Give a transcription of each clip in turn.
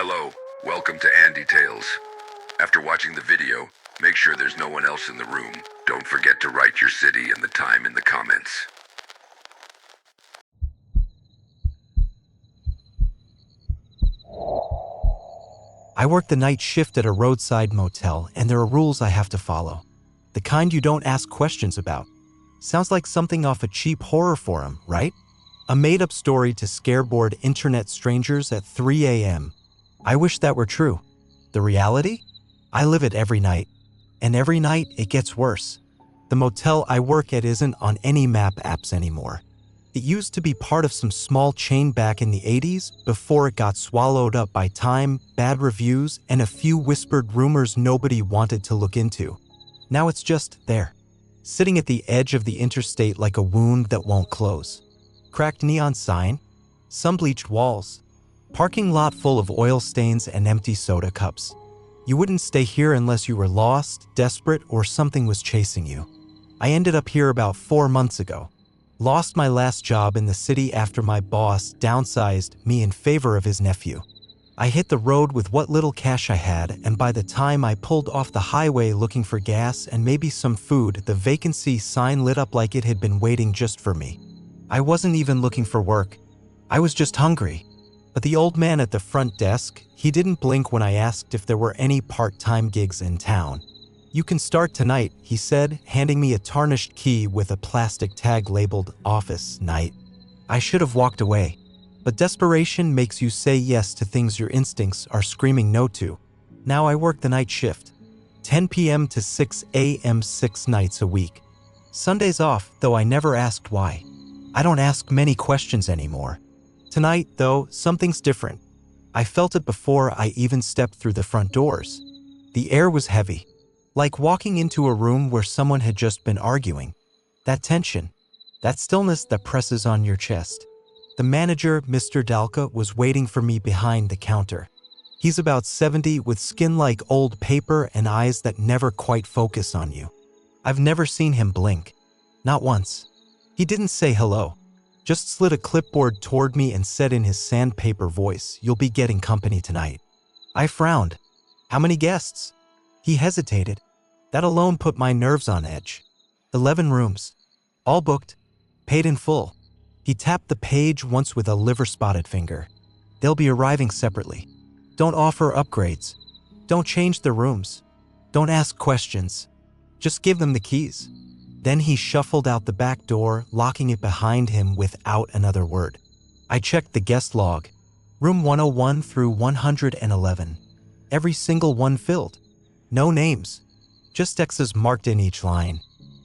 Hello, welcome to Andy Tales. After watching the video, make sure there's no one else in the room. Don't forget to write your city and the time in the comments. I work the night shift at a roadside motel, and there are rules I have to follow. The kind you don't ask questions about. Sounds like something off a cheap horror forum, right? A made-up story to scare bored internet strangers at 3 a.m. I wish that were true. The reality? I live it every night. And every night, it gets worse. The motel I work at isn't on any map apps anymore. It used to be part of some small chain back in the 80s before it got swallowed up by time, bad reviews, and a few whispered rumors nobody wanted to look into. Now it's just there, sitting at the edge of the interstate like a wound that won't close. Cracked neon sign, some bleached walls, parking lot full of oil stains and empty soda cups. You wouldn't stay here unless you were lost, desperate, or something was chasing you. I ended up here about 4 months ago. Lost my last job in the city after my boss downsized me in favor of his nephew. I hit the road with what little cash I had, and by the time I pulled off the highway looking for gas and maybe some food, the vacancy sign lit up like it had been waiting just for me. I wasn't even looking for work. I was just hungry. But the old man at the front desk, he didn't blink when I asked if there were any part-time gigs in town. "You can start tonight," he said, handing me a tarnished key with a plastic tag labeled "Office Night." I should have walked away, but desperation makes you say yes to things your instincts are screaming no to. Now I work the night shift, 10 p.m. to 6 a.m. 6 nights a week. Sundays off, though I never asked why. I don't ask many questions anymore. Tonight, though, something's different. I felt it before I even stepped through the front doors. The air was heavy. Like walking into a room where someone had just been arguing. That tension, that stillness that presses on your chest. The manager, Mr. Dalka, was waiting for me behind the counter. He's about 70 with skin like old paper and eyes that never quite focus on you. I've never seen him blink. Not once. He didn't say hello. Just slid a clipboard toward me and said in his sandpaper voice, "You'll be getting company tonight." I frowned. "How many guests?" He hesitated. That alone put my nerves on edge. 11 rooms. All booked. Paid in full. He tapped the page once with a liver-spotted finger. "They'll be arriving separately. Don't offer upgrades. Don't change the rooms. Don't ask questions. Just give them the keys." Then he shuffled out the back door, locking it behind him without another word. I checked the guest log. Room 101 through 111. Every single one filled. No names. Just X's marked in each line.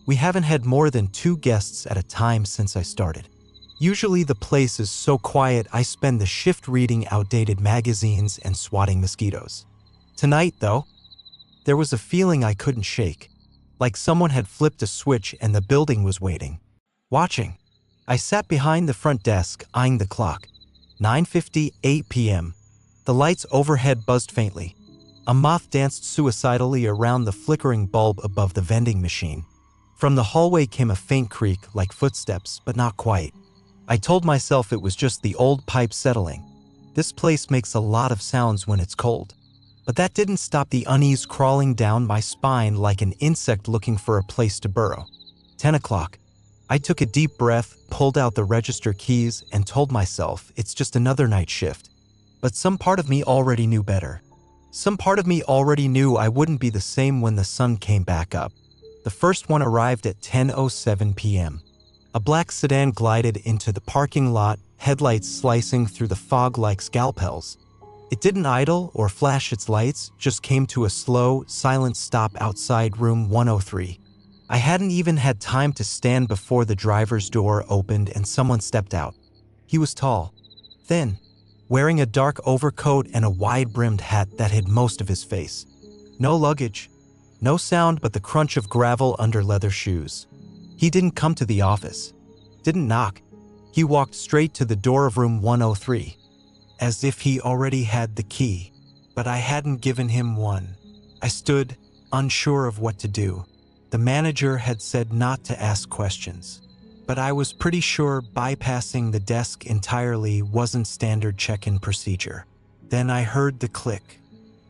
We haven't had more than 2 guests at a time since I started. Usually the place is so quiet I spend the shift reading outdated magazines and swatting mosquitoes. Tonight, though, there was a feeling I couldn't shake. Like someone had flipped a switch and the building was waiting. Watching. I sat behind the front desk, eyeing the clock. 9:58 p.m. The lights overhead buzzed faintly. A moth danced suicidally around the flickering bulb above the vending machine. From the hallway came a faint creak, like footsteps, but not quite. I told myself it was just the old pipe settling. This place makes a lot of sounds when it's cold. But that didn't stop the unease crawling down my spine like an insect looking for a place to burrow. 10 o'clock. I took a deep breath, pulled out the register keys, and told myself it's just another night shift. But some part of me already knew better. Some part of me already knew I wouldn't be the same when the sun came back up. The first one arrived at 10:07 p.m. A black sedan glided into the parking lot, headlights slicing through the fog like scalpels. It didn't idle or flash its lights, just came to a slow, silent stop outside room 103. I hadn't even had time to stand before the driver's door opened and someone stepped out. He was tall, thin, wearing a dark overcoat and a wide-brimmed hat that hid most of his face. No luggage, no sound but the crunch of gravel under leather shoes. He didn't come to the office, didn't knock. He walked straight to the door of room 103. As if he already had the key, but I hadn't given him one. I stood, unsure of what to do. The manager had said not to ask questions, but I was pretty sure bypassing the desk entirely wasn't standard check-in procedure. Then I heard the click,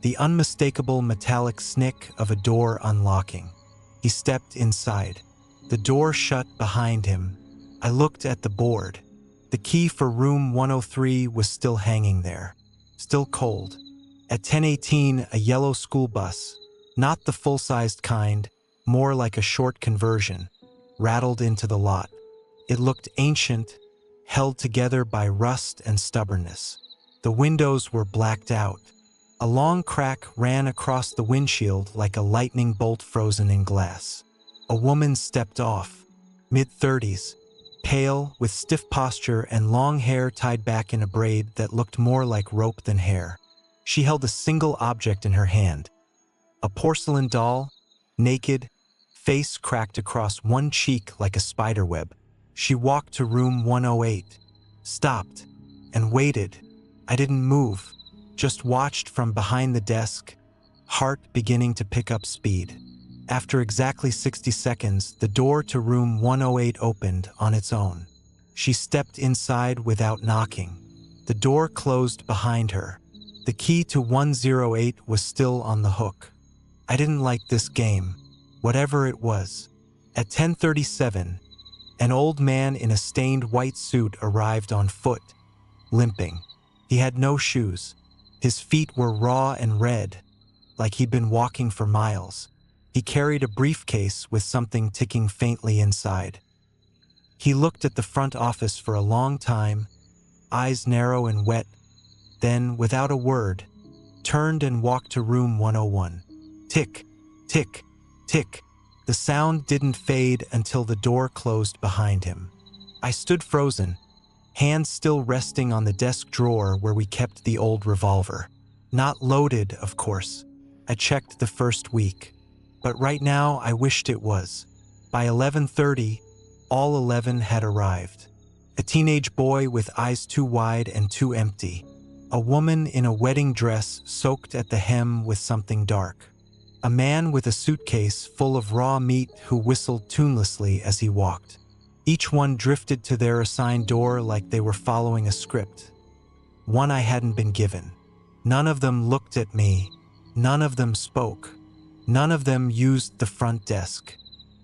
the unmistakable metallic snick of a door unlocking. He stepped inside. The door shut behind him. I looked at the board. The key for room 103 was still hanging there, still cold. At 10:18, a yellow school bus, not the full-sized kind, more like a short conversion, rattled into the lot. It looked ancient, held together by rust and stubbornness. The windows were blacked out. A long crack ran across the windshield like a lightning bolt frozen in glass. A woman stepped off, mid-30s, pale, with stiff posture and long hair tied back in a braid that looked more like rope than hair. She held a single object in her hand, a porcelain doll, naked, face cracked across one cheek like a spiderweb. She walked to room 108, stopped, and waited. I didn't move, just watched from behind the desk, heart beginning to pick up speed. After exactly 60 seconds, the door to room 108 opened on its own. She stepped inside without knocking. The door closed behind her. The key to 108 was still on the hook. I didn't like this game, whatever it was. At 10:37, an old man in a stained white suit arrived on foot, limping. He had no shoes. His feet were raw and red, like he'd been walking for miles. He carried a briefcase with something ticking faintly inside. He looked at the front office for a long time, eyes narrow and wet, then, without a word, turned and walked to room 101. Tick, tick, tick. The sound didn't fade until the door closed behind him. I stood frozen, hands still resting on the desk drawer where we kept the old revolver. Not loaded, of course. I checked the first week. But right now, I wished it was. By 11:30, all 11 had arrived. A teenage boy with eyes too wide and too empty. A woman in a wedding dress soaked at the hem with something dark. A man with a suitcase full of raw meat who whistled tunelessly as he walked. Each one drifted to their assigned door like they were following a script. One I hadn't been given. None of them looked at me. None of them spoke. None of them used the front desk.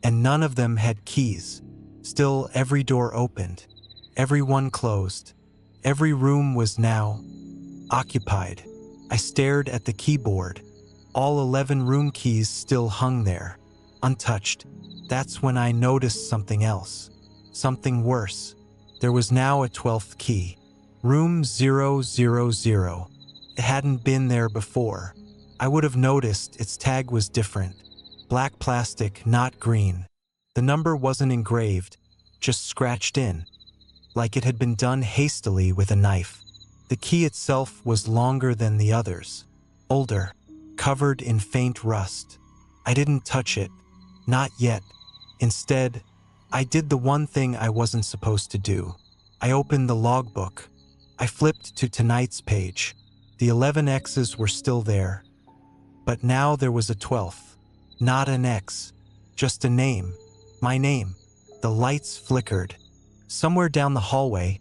And none of them had keys. Still, every door opened. Every one closed. Every room was now occupied. I stared at the keyboard. All 11 room keys still hung there, untouched. That's when I noticed something else. Something worse. There was now a 12th key. Room 000. It hadn't been there before. I would have noticed its tag was different. Black plastic, not green. The number wasn't engraved, just scratched in, like it had been done hastily with a knife. The key itself was longer than the others, older, covered in faint rust. I didn't touch it, not yet. Instead, I did the one thing I wasn't supposed to do. I opened the logbook. I flipped to tonight's page. The 11 X's were still there. But now there was a 12th. Not an X, just a name. My name. The lights flickered. Somewhere down the hallway,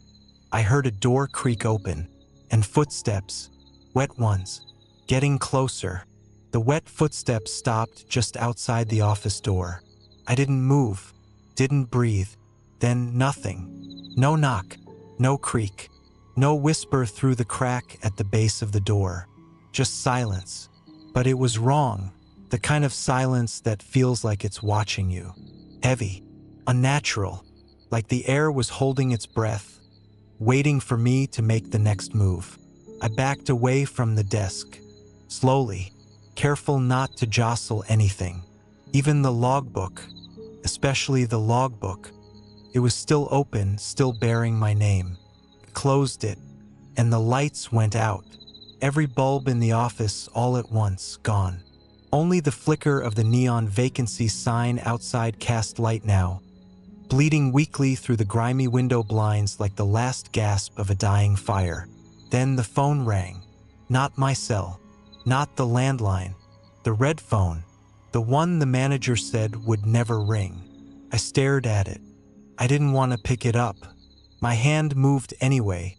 I heard a door creak open, and footsteps, wet ones, getting closer. The wet footsteps stopped just outside the office door. I didn't move, didn't breathe. Then nothing. No knock, no creak, no whisper through the crack at the base of the door. Just silence. But it was wrong. The kind of silence that feels like it's watching you. Heavy, unnatural, like the air was holding its breath, waiting for me to make the next move. I backed away from the desk, slowly, careful not to jostle anything. Even the logbook, especially the logbook. It was still open, still bearing my name. Closed it, and the lights went out. Every bulb in the office all at once gone. Only the flicker of the neon vacancy sign outside cast light now, bleeding weakly through the grimy window blinds like the last gasp of a dying fire. Then the phone rang. Not my cell, not the landline, the red phone, the one the manager said would never ring. I stared at it. I didn't want to pick it up. My hand moved anyway,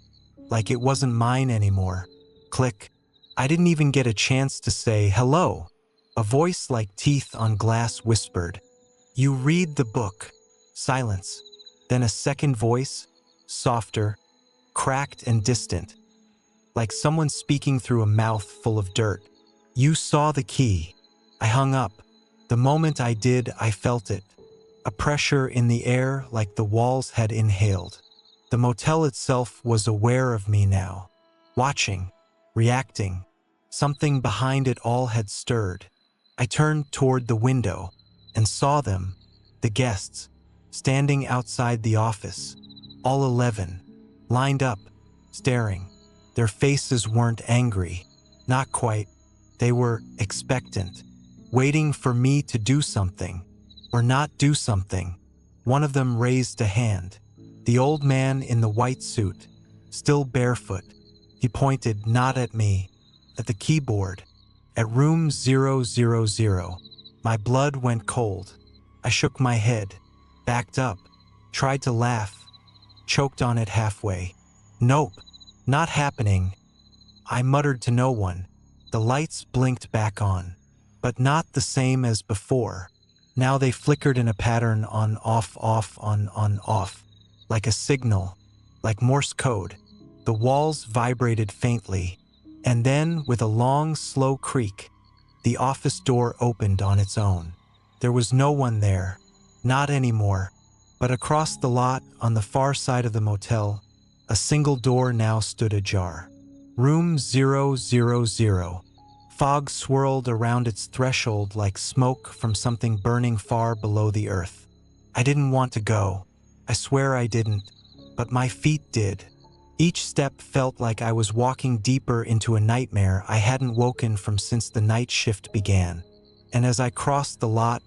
like it wasn't mine anymore. Click. I didn't even get a chance to say hello. A voice like teeth on glass whispered, "You read the book." Silence. Then a second voice, softer, cracked and distant, like someone speaking through a mouth full of dirt. "You saw the key." I hung up. The moment I did, I felt it. A pressure in the air like the walls had inhaled. The motel itself was aware of me now, watching, reacting. Something behind it all had stirred. I turned toward the window and saw them, the guests, standing outside the office, all 11, lined up, staring. Their faces weren't angry, not quite. They were expectant, waiting for me to do something, or not do something. One of them raised a hand. The old man in the white suit, still barefoot. He pointed not at me, at the keyboard, at room 000. My blood went cold. I shook my head, backed up, tried to laugh, choked on it halfway. "Nope, not happening." I muttered to no one. The lights blinked back on, but not the same as before. Now they flickered in a pattern on, off, on, off, like a signal, like Morse code. The walls vibrated faintly, and then, with a long, slow creak, the office door opened on its own. There was no one there, not anymore, but across the lot, on the far side of the motel, a single door now stood ajar. Room 000. Fog swirled around its threshold like smoke from something burning far below the earth. I didn't want to go. I swear I didn't, but my feet did. Each step felt like I was walking deeper into a nightmare I hadn't woken from since the night shift began. And as I crossed the lot,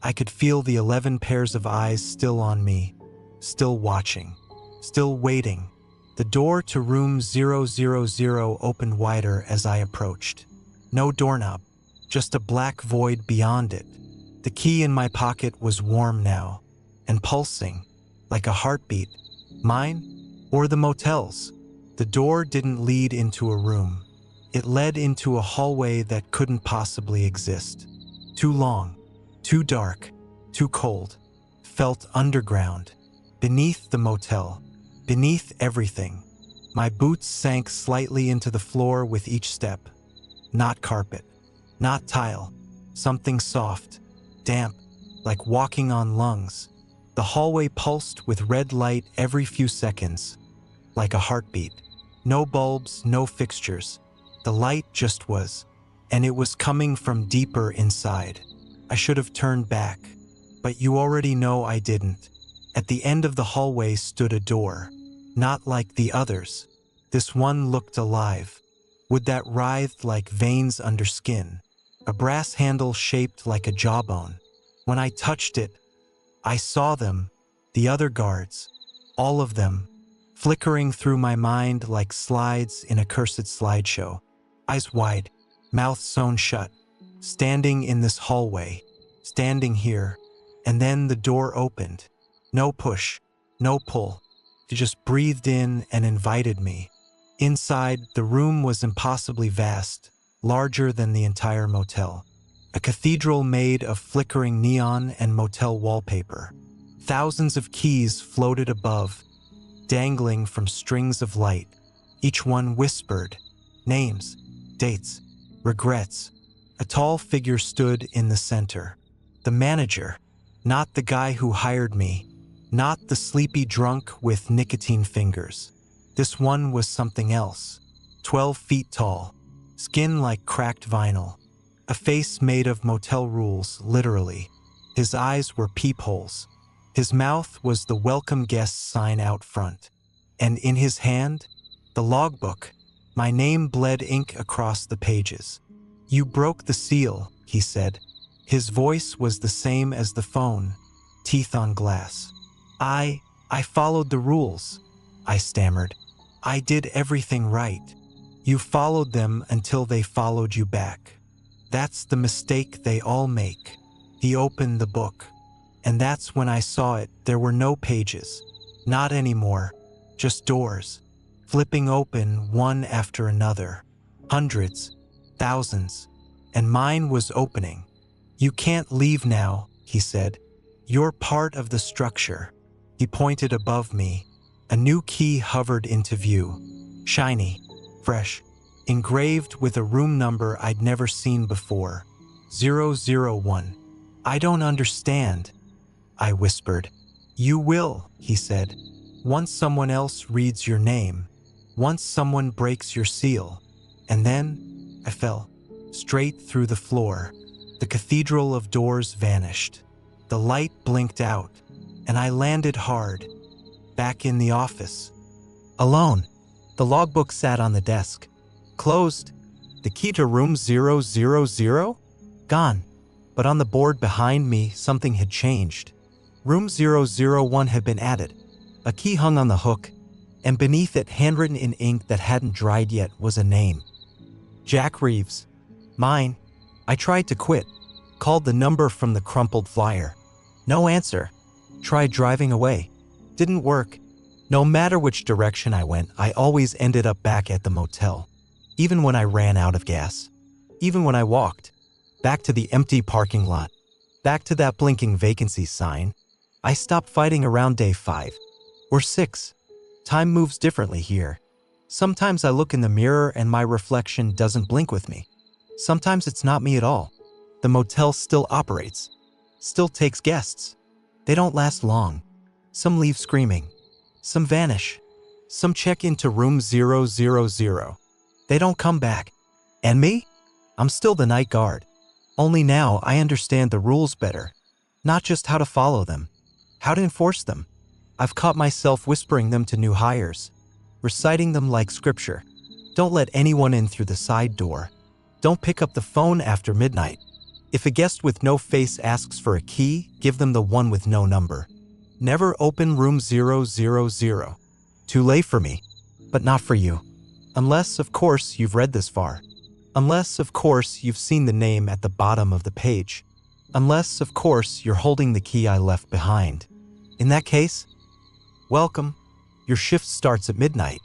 I could feel the 11 pairs of eyes still on me, still watching, still waiting. The door to room 000 opened wider as I approached. No doorknob, just a black void beyond it. The key in my pocket was warm now, and pulsing, like a heartbeat. Mine? Or the motel's? The door didn't lead into a room. It led into a hallway that couldn't possibly exist. Too long, too dark, too cold. Felt underground. Beneath the motel. Beneath everything. My boots sank slightly into the floor with each step. Not carpet, not tile, something soft, damp, like walking on lungs. The hallway pulsed with red light every few seconds, like a heartbeat. No bulbs, no fixtures. The light just was, and it was coming from deeper inside. I should have turned back, but you already know I didn't. At the end of the hallway stood a door, not like the others. This one looked alive. Would that writhed like veins under skin, a brass handle shaped like a jawbone. When I touched it, I saw them, the other guards, all of them, flickering through my mind like slides in a cursed slideshow. Eyes wide, mouth sewn shut, standing in this hallway, standing here, and then the door opened. No push, no pull. It just breathed in and invited me. Inside, the room was impossibly vast, larger than the entire motel. A cathedral made of flickering neon and motel wallpaper. Thousands of keys floated above, dangling from strings of light. Each one whispered, names, dates, regrets. A tall figure stood in the center. The manager, not the guy who hired me, not the sleepy drunk with nicotine fingers. This one was something else. 12 feet tall, skin like cracked vinyl, a face made of motel rules, literally. His eyes were peepholes. His mouth was the welcome guests sign out front. And in his hand, the logbook. My name bled ink across the pages. "You broke the seal," he said. His voice was the same as the phone, teeth on glass. I followed the rules," I stammered. "I did everything right. You followed them until they followed you back. That's the mistake they all make." He opened the book, and that's when I saw it. There were no pages. Not anymore, just doors, flipping open one after another. Hundreds, thousands, and mine was opening. "You can't leave now," he said. "You're part of the structure." He pointed above me. A new key hovered into view. Shiny, fresh, engraved with a room number I'd never seen before. 001. "I don't understand," I whispered. "You will," he said. "Once someone else reads your name. Once someone breaks your seal." And then I fell, straight through the floor. The cathedral of doors vanished. The light blinked out, and I landed hard, back in the office. Alone. The logbook sat on the desk. Closed. The key to room 000? Gone. But on the board behind me, something had changed. Room 001 had been added. A key hung on the hook, and beneath it, handwritten in ink that hadn't dried yet, was a name. Jack Reeves. Mine. I tried to quit. Called the number from the crumpled flyer. No answer. Tried driving away. Didn't work. No matter which direction I went, I always ended up back at the motel. Even when I ran out of gas. Even when I walked. Back to the empty parking lot. Back to that blinking vacancy sign. I stopped fighting around day 5. Or 6. Time moves differently here. Sometimes I look in the mirror and my reflection doesn't blink with me. Sometimes it's not me at all. The motel still operates. Still takes guests. They don't last long. Some leave screaming. Some vanish. Some check into room 000. They don't come back. And me? I'm still the night guard. Only now I understand the rules better. Not just how to follow them. How to enforce them. I've caught myself whispering them to new hires. Reciting them like scripture. Don't let anyone in through the side door. Don't pick up the phone after midnight. If a guest with no face asks for a key, give them the one with no number. Never open room 000. Too late for me, but not for you. Unless, of course, you've read this far. Unless, of course, you've seen the name at the bottom of the page. Unless, of course, you're holding the key I left behind. In that case, welcome. Your shift starts at midnight.